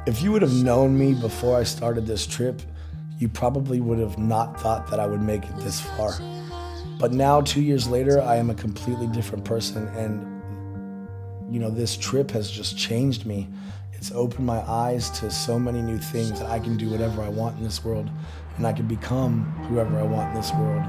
If you would have known me before I started this trip, you probably would have not thought that I would make it this far. But now, 2 years later, I am a completely different person, and you know, this trip has just changed me. It's opened my eyes to so many new things, that I can do whatever I want in this world, and I can become whoever I want in this world.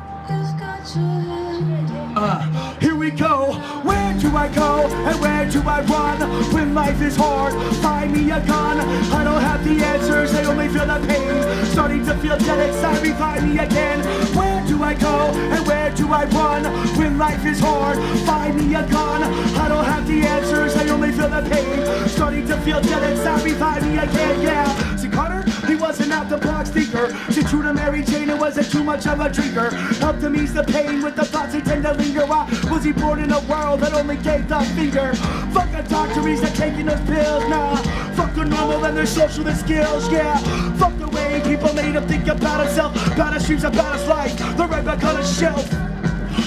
Here we go. Where do I go and where do I run? When life is hard, find me a gun. I don't have the answers, I only feel the pain. Starting to feel dead inside me, find me again. Where do I go and where do I run? When life is hard, find me a gun. I don't have the answers, I only feel the pain. Starting to feel dead inside me, find me again, yeah. See, Carter, he wasn't out the box thinker. See, true to Mary Jane, it wasn't too much of a drinker. Helped him ease the pain with the thoughts he tend to linger. Why was he born in a world that only gave the finger? Fuck a doctor, he's not taking those pills, nah. Fuck the normal and their socialist skills, yeah. Fuck the way people made him think about himself, about his dreams, about his life. They're right back on his shelf.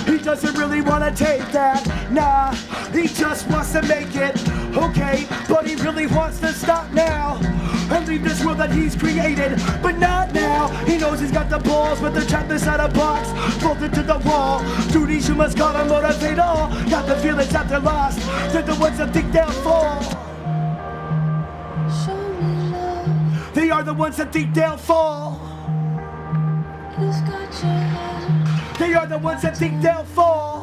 He doesn't really want to take that, nah. He just wants to make it, okay. But he really wants to stop now and leave this world that he's created, but not now. He knows he's got the balls, but they're trapped inside a box, bolted to the wall. Duties you must gotta motivate all. Got the feelings that they're lost, they're the ones that think they'll fall. They are the ones that think they'll fall. They are the ones that think they'll fall.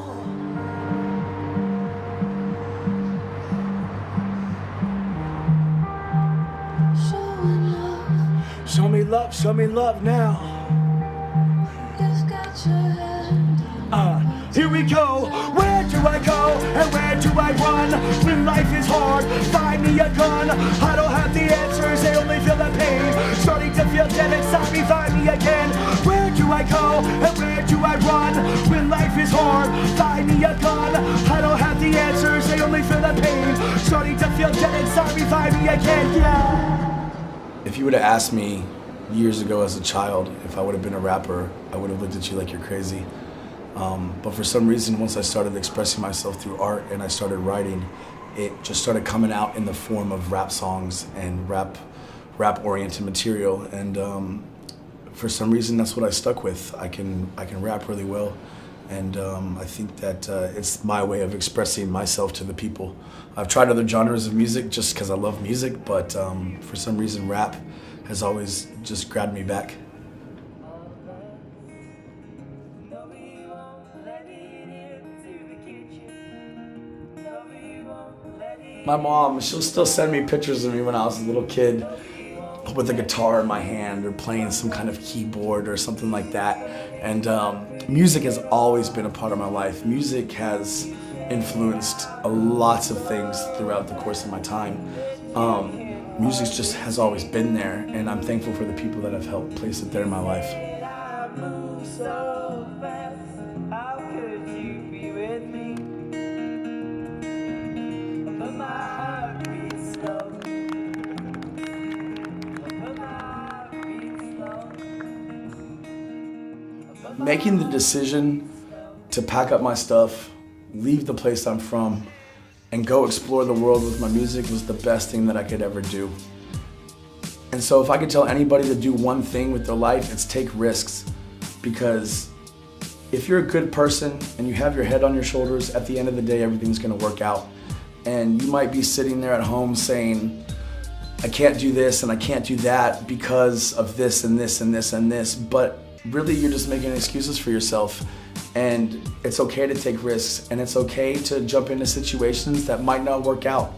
Show me love now. Here we go. Where do I go and where do I run? When life is hard, find me a gun. I don't have the answers, I only feel the pain. Starting to feel dead inside me, find me again. Where do I go and where do I run? When life is hard, find me a gun. I don't have the answers, I only feel the pain. Starting to feel dead inside me, find me again, yeah. If you would have asked me years ago as a child if I would have been a rapper, I would have looked at you like you're crazy. But for some reason, once I started expressing myself through art and I started writing, it just started coming out in the form of rap songs and rap-oriented material. And for some reason, that's what I stuck with. I can rap really well, and I think that it's my way of expressing myself to the people. I've tried other genres of music just because I love music, but for some reason, rap has always just grabbed me back. My mom, she'll still send me pictures of me when I was a little kid with a guitar in my hand or playing some kind of keyboard or something like that. And music has always been a part of my life. Music has influenced lots of things throughout the course of my time. Music just has always been there, and I'm thankful for the people that have helped place it there in my life. Making the decision to pack up my stuff, leave the place I'm from, and go explore the world with my music was the best thing that I could ever do. And so if I could tell anybody to do one thing with their life, it's take risks. Because if you're a good person and you have your head on your shoulders, at the end of the day, everything's gonna work out. And you might be sitting there at home saying, I can't do this and I can't do that because of this and this and this and this, but really you're just making excuses for yourself. And it's okay to take risks, and it's okay to jump into situations that might not work out.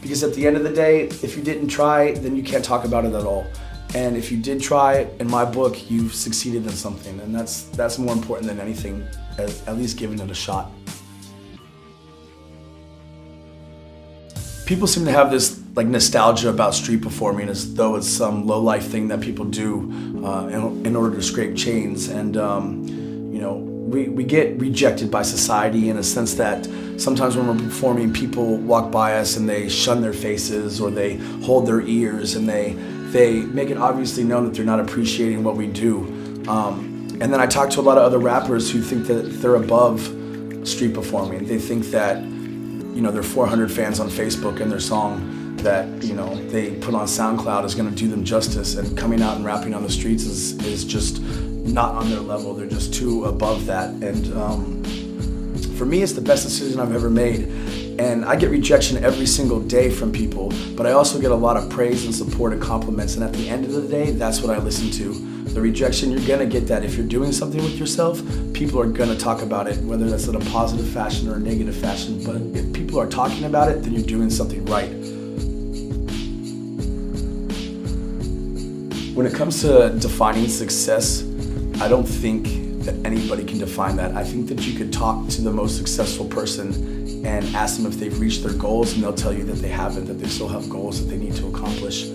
Because at the end of the day, if you didn't try, then you can't talk about it at all. And if you did try, in my book, you've succeeded in something, and that's more important than anything, at least giving it a shot. People seem to have this like nostalgia about street performing as though it's some low-life thing that people do in order to scrape chains. And you know, we get rejected by society in a sense that sometimes when we're performing, people walk by us and they shun their faces or they hold their ears and they make it obviously known that they're not appreciating what we do. And then I talk to a lot of other rappers who think that they're above street performing. They think that, you know, there are 400 fans on Facebook and their song that, you know, they put on SoundCloud is gonna do them justice, and coming out and rapping on the streets is just not on their level. They're just too above that. And for me, it's the best decision I've ever made. And I get rejection every single day from people, but I also get a lot of praise and support and compliments. And at the end of the day, that's what I listen to. The rejection, you're gonna get that. If you're doing something with yourself, people are gonna talk about it, whether that's in a positive fashion or a negative fashion. But if people are talking about it, then you're doing something right. When it comes to defining success, I don't think that anybody can define that. I think that you could talk to the most successful person and ask them if they've reached their goals, and they'll tell you that they haven't, that they still have goals that they need to accomplish.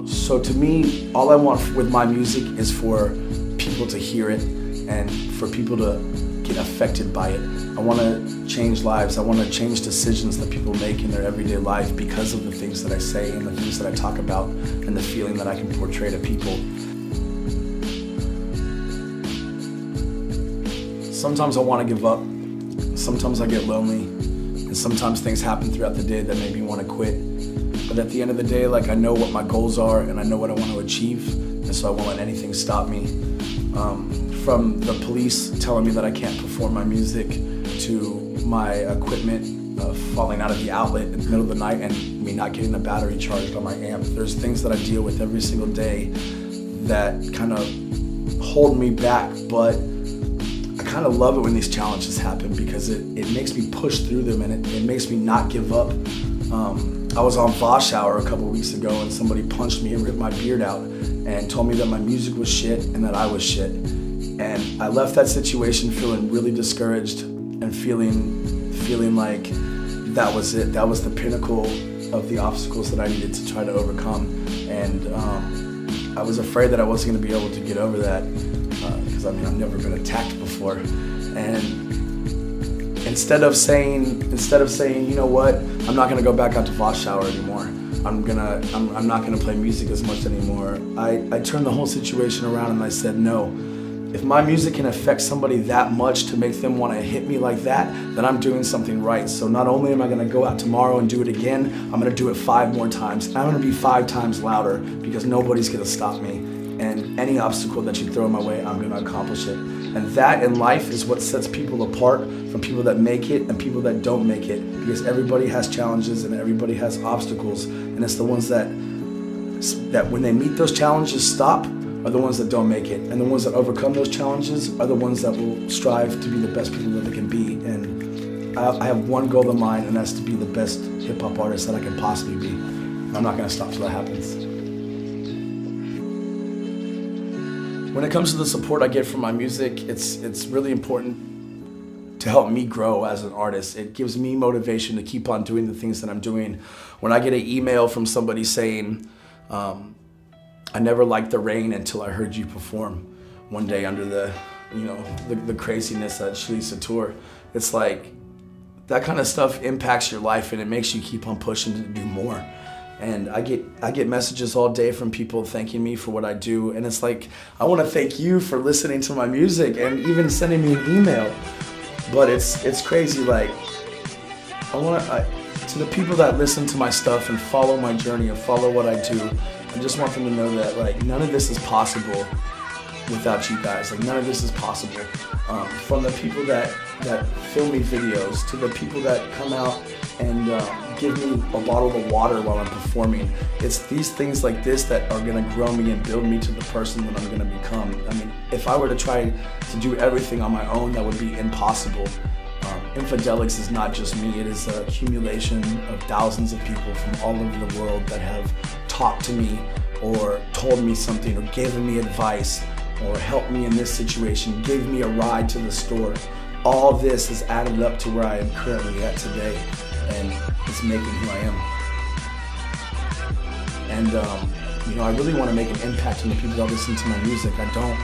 So to me, all I want with my music is for people to hear it and for people to get affected by it. I want to change lives. I want to change decisions that people make in their everyday life because of the things that I say and the things that I talk about and the feeling that I can portray to people. Sometimes I want to give up. Sometimes I get lonely, and sometimes things happen throughout the day that make me want to quit. But at the end of the day, like, I know what my goals are and I know what I want to achieve, and so I won't let anything stop me. From the police telling me that I can't perform my music to my equipment falling out of the outlet in the middle of the night and me not getting the battery charged on my amp. There's things that I deal with every single day that kind of hold me back, but I kind of love it when these challenges happen because it makes me push through them, and it makes me not give up. I was on Madchild a couple weeks ago, and somebody punched me and ripped my beard out and told me that my music was shit and that I was shit. And I left that situation feeling really discouraged and feeling like that was it. That was the pinnacle of the obstacles that I needed to try to overcome. And I was afraid that I wasn't going to be able to get over that because I mean, I've never been attacked before. And instead of saying, you know what, I'm not gonna go back out to Madchild anymore. I'm not gonna play music as much anymore. I turned the whole situation around and I said, no. If my music can affect somebody that much to make them want to hit me like that, then I'm doing something right. So not only am I gonna go out tomorrow and do it again, I'm gonna do it 5 more times. And I'm gonna be 5 times louder because nobody's gonna stop me. And any obstacle that you throw my way, I'm gonna accomplish it. And that in life is what sets people apart from people that make it and people that don't make it. Because everybody has challenges and everybody has obstacles. And it's the ones that when they meet those challenges stop are the ones that don't make it. And the ones that overcome those challenges are the ones that will strive to be the best people that they can be. And I have one goal in mind, and that's to be the best hip-hop artist that I can possibly be. And I'm not gonna stop till that happens. When it comes to the support I get from my music, it's really important to help me grow as an artist. It gives me motivation to keep on doing the things that I'm doing. When I get an email from somebody saying, I never liked the rain until I heard you perform one day under the craziness at Shalisa Tour. It's like, that kind of stuff impacts your life and it makes you keep on pushing to do more. And I get messages all day from people thanking me for what I do, and it's like, I want to thank you for listening to my music and even sending me an email. But it's crazy, like, to the people that listen to my stuff and follow my journey and follow what I do, I just want them to know that, like, none of this is possible without you guys. Like, none of this is possible. From the people that film me videos to the people that come out and give me a bottle of water while I'm performing. It's these things like this that are gonna grow me and build me to the person that I'm gonna become. I mean, if I were to try to do everything on my own, that would be impossible. Infidelix is not just me, it is an accumulation of thousands of people from all over the world that have talked to me or told me something or given me advice or helped me in this situation, gave me a ride to the store. All this has added up to where I am currently at today, and it's making who I am. And I really want to make an impact on the people that listen to my music. I don't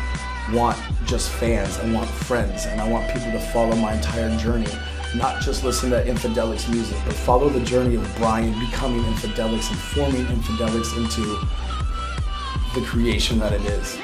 want just fans, I want friends, and I want people to follow my entire journey. Not just listen to Infidelix music, but follow the journey of Brian becoming Infidelix and forming Infidelix into the creation that it is.